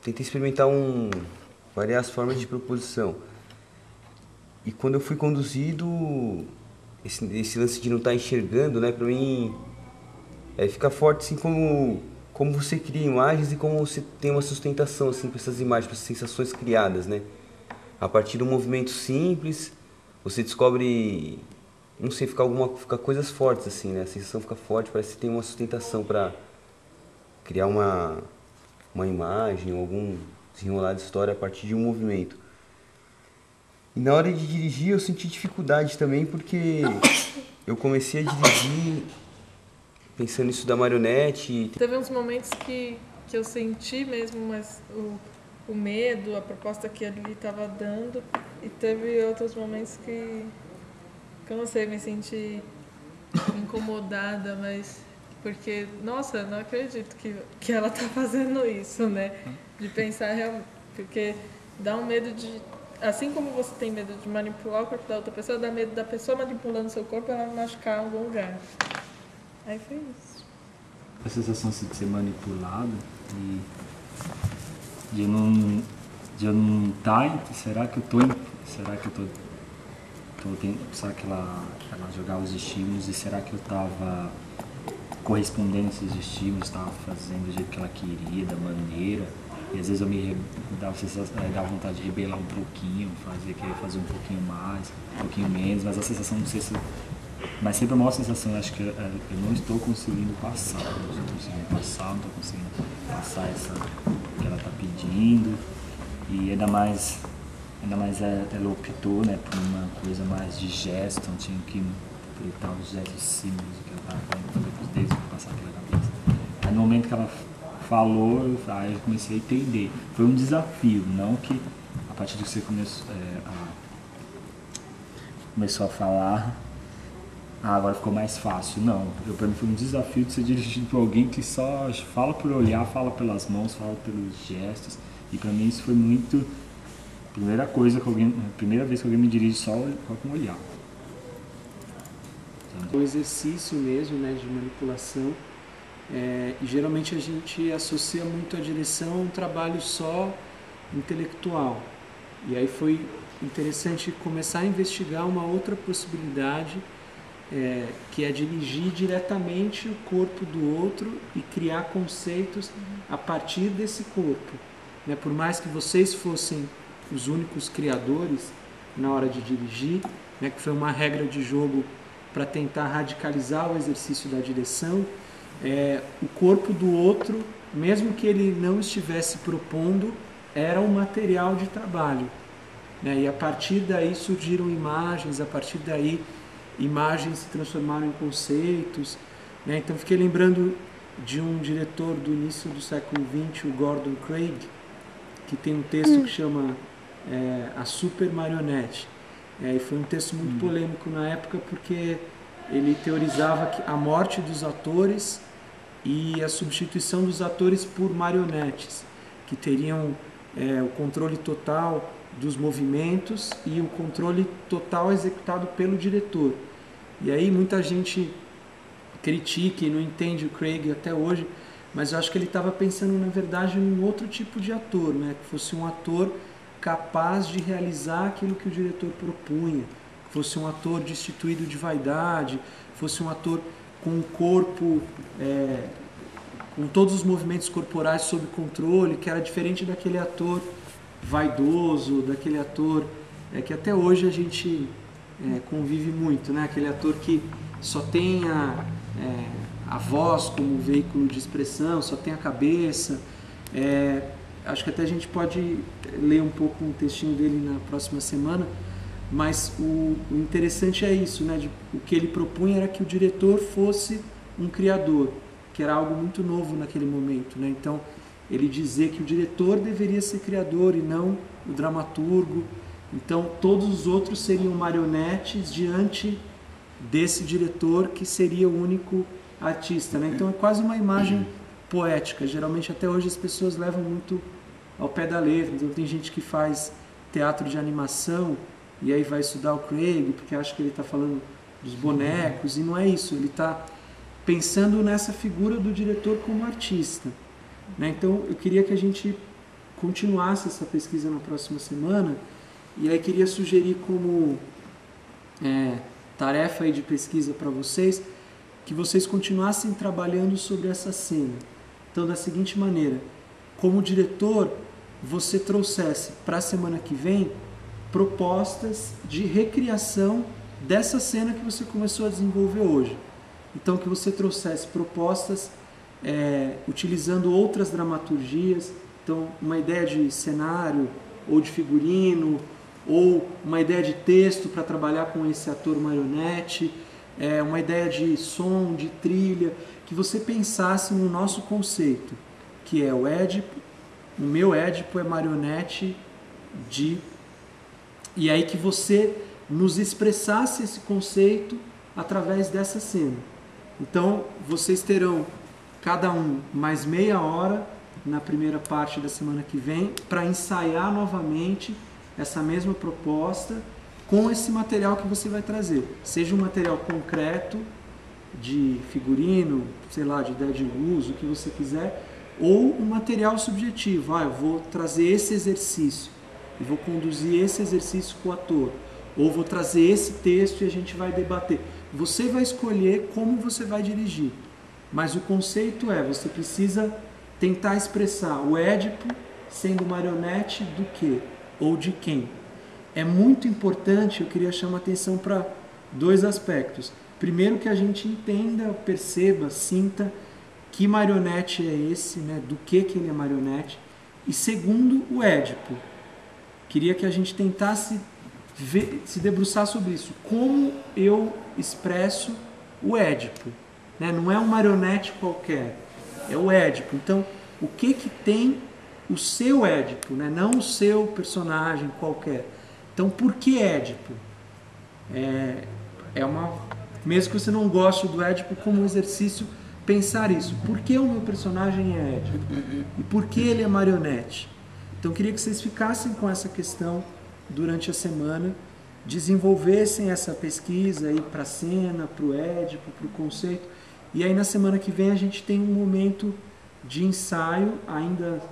tentei experimentar várias formas de proposição. E quando eu fui conduzido, esse lance de não estar enxergando, né, pra mim, fica forte assim como você cria imagens e como você tem uma sustentação assim para essas imagens, para essas sensações criadas, né? A partir de um movimento simples, você descobre, não sei, fica coisas fortes assim, né? A sensação fica forte, parece que tem uma sustentação para criar uma imagem, ou algum desenrolar de história a partir de um movimento. E na hora de dirigir eu senti dificuldade também, porque eu comecei a dirigir pensando nisso da marionete. Teve uns momentos que eu senti mesmo, mas o medo, a proposta que ele estava dando, e teve outros momentos que eu não sei, me senti incomodada, mas porque, nossa, eu não acredito que ela tá fazendo isso, né? De pensar realmente, porque dá um medo de, assim como você tem medo de manipular o corpo da outra pessoa, dá medo da pessoa manipulando seu corpo ela machucar em algum lugar. Aí foi isso. A sensação de ser manipulado e de eu não estar, será que eu tô será que ela jogava os estímulos e será que eu estava correspondendo a esses estímulos, estava fazendo do jeito que ela queria, da maneira, e às vezes eu me dava vontade de rebelar um pouquinho, querer fazer um pouquinho mais, um pouquinho menos, mas a sensação, não sei se, mas sempre a maior sensação, acho que eu não estou conseguindo passar, não estou conseguindo passar essa que ela está pedindo, e ainda mais ela optou, né, por uma coisa mais de gesto, então tinha que interpretar os gestos símbolos que ela estava falando, fazer com os dedos para passar pela cabeça. Aí no momento que ela falou, eu comecei a entender. Foi um desafio, não que a partir de que você começou a falar, agora ficou mais fácil. Não, para mim foi um desafio de ser dirigido por alguém que só fala por olhar, fala pelas mãos, fala pelos gestos, e para mim isso foi muito... Primeira vez que alguém me dirige só com o olhar. O exercício mesmo, né, de manipulação, e geralmente a gente associa muito a direção a um trabalho só intelectual. E aí foi interessante começar a investigar uma outra possibilidade, que é dirigir diretamente o corpo do outro e criar conceitos a partir desse corpo. Né? Por mais que vocês fossem os únicos criadores na hora de dirigir, né, que foi uma regra de jogo para tentar radicalizar o exercício da direção, o corpo do outro, mesmo que ele não estivesse propondo, era um material de trabalho. Né, e a partir daí surgiram imagens, a partir daí imagens se transformaram em conceitos. Né, então fiquei lembrando de um diretor do início do século XX, o Gordon Craig, que tem um texto que chama A Super Marionete. E foi um texto muito polêmico na época porque ele teorizava que a morte dos atores e a substituição dos atores por marionetes, que teriam o controle total dos movimentos e o controle total executado pelo diretor. E aí muita gente critica e não entende o Craig até hoje, mas eu acho que ele estava pensando, na verdade, em um outro tipo de ator, né? Que fosse um ator capaz de realizar aquilo que o diretor propunha, que fosse um ator destituído de vaidade, fosse um ator com um corpo, com todos os movimentos corporais sob controle, que era diferente daquele ator vaidoso, daquele ator que até hoje a gente convive muito, né? Aquele ator que só tem a voz como veículo de expressão, só tem a cabeça. Acho que até a gente pode ler um pouco um textinho dele na próxima semana, mas o interessante é isso, né? O que ele propunha era que o diretor fosse um criador, que era algo muito novo naquele momento, né? Então, ele dizer que o diretor deveria ser criador e não o dramaturgo. Então, todos os outros seriam marionetes diante desse diretor que seria o único artista, né? Então, é quase uma imagem poética. Geralmente, até hoje, as pessoas levam muito ao pé da letra. Então, tem gente que faz teatro de animação e aí vai estudar o Craig porque acha que ele está falando dos bonecos, e não é isso. Ele está pensando nessa figura do diretor como artista, né? Então, eu queria que a gente continuasse essa pesquisa na próxima semana, e aí queria sugerir como tarefa aí de pesquisa para vocês, que vocês continuassem trabalhando sobre essa cena. Então, da seguinte maneira, como diretor, você trouxesse para a semana que vem propostas de recriação dessa cena que você começou a desenvolver hoje. Então, que você trouxesse propostas utilizando outras dramaturgias, então uma ideia de cenário ou de figurino, ou uma ideia de texto para trabalhar com esse ator marionete, uma ideia de som, de trilha, que você pensasse no nosso conceito, que é o Édipo, o meu Édipo é marionete de... E aí que você nos expressasse esse conceito através dessa cena. Então, vocês terão cada um mais meia hora na primeira parte da semana que vem para ensaiar novamente essa mesma proposta com esse material que você vai trazer. Seja um material concreto, de figurino, sei lá, de ideia de luz, o que você quiser, ou um material subjetivo. Eu vou trazer esse exercício e vou conduzir esse exercício com o ator. Ou vou trazer esse texto e a gente vai debater. Você vai escolher como você vai dirigir. Mas o conceito você precisa tentar expressar o Édipo sendo marionete do quê? Ou de quem? É muito importante, eu queria chamar a atenção para dois aspectos. Primeiro, que a gente entenda, perceba, sinta que marionete é esse, né? Do que ele é marionete. E segundo, o Édipo. Queria que a gente tentasse se debruçar sobre isso. Como eu expresso o Édipo? Né? Não é um marionete qualquer, é o Édipo. Então, o que tem o seu Édipo, né? Não o seu personagem qualquer. Então, por que Édipo? Mesmo que você não goste do Édipo, como exercício, pensar isso. Por que o meu personagem é Édipo? E por que ele é marionete? Então, eu queria que vocês ficassem com essa questão durante a semana, desenvolvessem essa pesquisa aí para a cena, para o Édipo, para o conceito. E aí, na semana que vem, a gente tem um momento de ensaio, ainda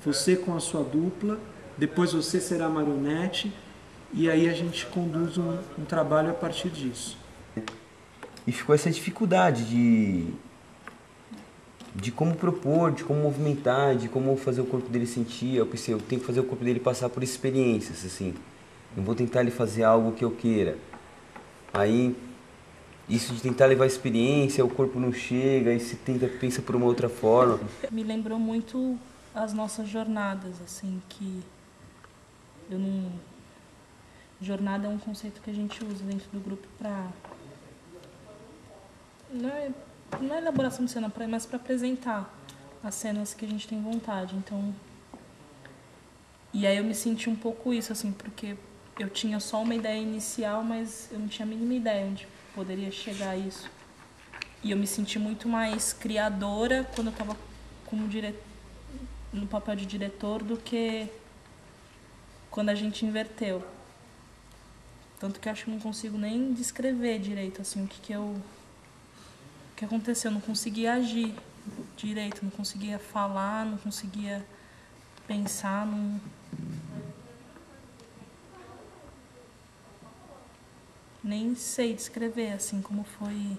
você com a sua dupla, depois você será marionete, e aí a gente conduz um trabalho a partir disso. E ficou essa dificuldade de como propor, de como movimentar, de como fazer o corpo dele sentir. Eu pensei, eu tenho que fazer o corpo dele passar por experiências, assim. Não vou tentar ele fazer algo que eu queira. Aí, isso de tentar levar experiência, o corpo não chega, aí você pensa por uma outra forma. Me lembrou muito as nossas jornadas, assim, que eu não... Jornada é um conceito que a gente usa dentro do grupo para... Não é elaboração de cena, mas para apresentar as cenas que a gente tem vontade. Então... E aí eu me senti um pouco isso, assim, porque eu tinha só uma ideia inicial, mas eu não tinha a mínima ideia onde poderia chegar a isso. E eu me senti muito mais criadora quando eu estava no papel de diretor do que quando a gente inverteu. Tanto que eu acho que não consigo nem descrever direito assim, o que aconteceu. Eu não conseguia agir direito, não conseguia falar, não conseguia pensar. Nem sei descrever assim como foi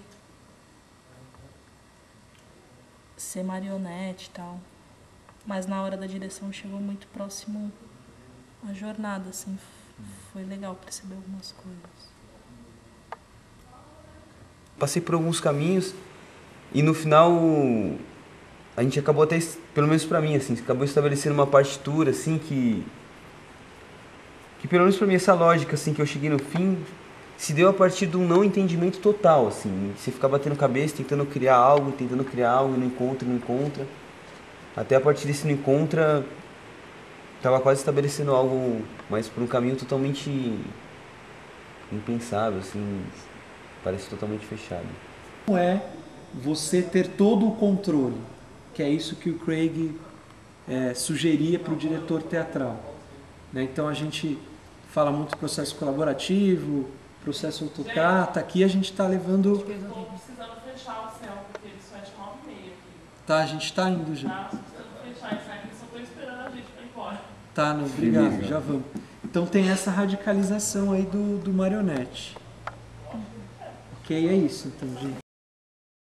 ser marionete e tal. Mas na hora da direção chegou muito próximo à jornada, assim. Foi legal perceber algumas coisas. Passei por alguns caminhos e no final a gente acabou até, pelo menos pra mim, assim, acabou estabelecendo uma partitura, assim, que pelo menos pra mim essa lógica, assim, que eu cheguei no fim, se deu a partir de um não entendimento total, assim. Você ficar batendo cabeça, tentando criar algo, não encontra. Até a partir desse não encontra, tava quase estabelecendo algo, mas por um caminho totalmente impensável, assim, parece totalmente fechado. Não é você ter todo o controle, que é isso que o Craig sugeria para o diretor teatral. Né? Então a gente fala muito processo colaborativo, processo autocrata, aqui a gente está levando... Estou precisando fechar o céu, porque eles fecham 9h30 aqui. Tá, a gente está indo já. Tá, precisando fechar isso aqui, só estou esperando a gente para ir embora. Tá, não, obrigado, Beleza. já vamos. Então tem essa radicalização aí do marionete. Ok, é isso então, gente.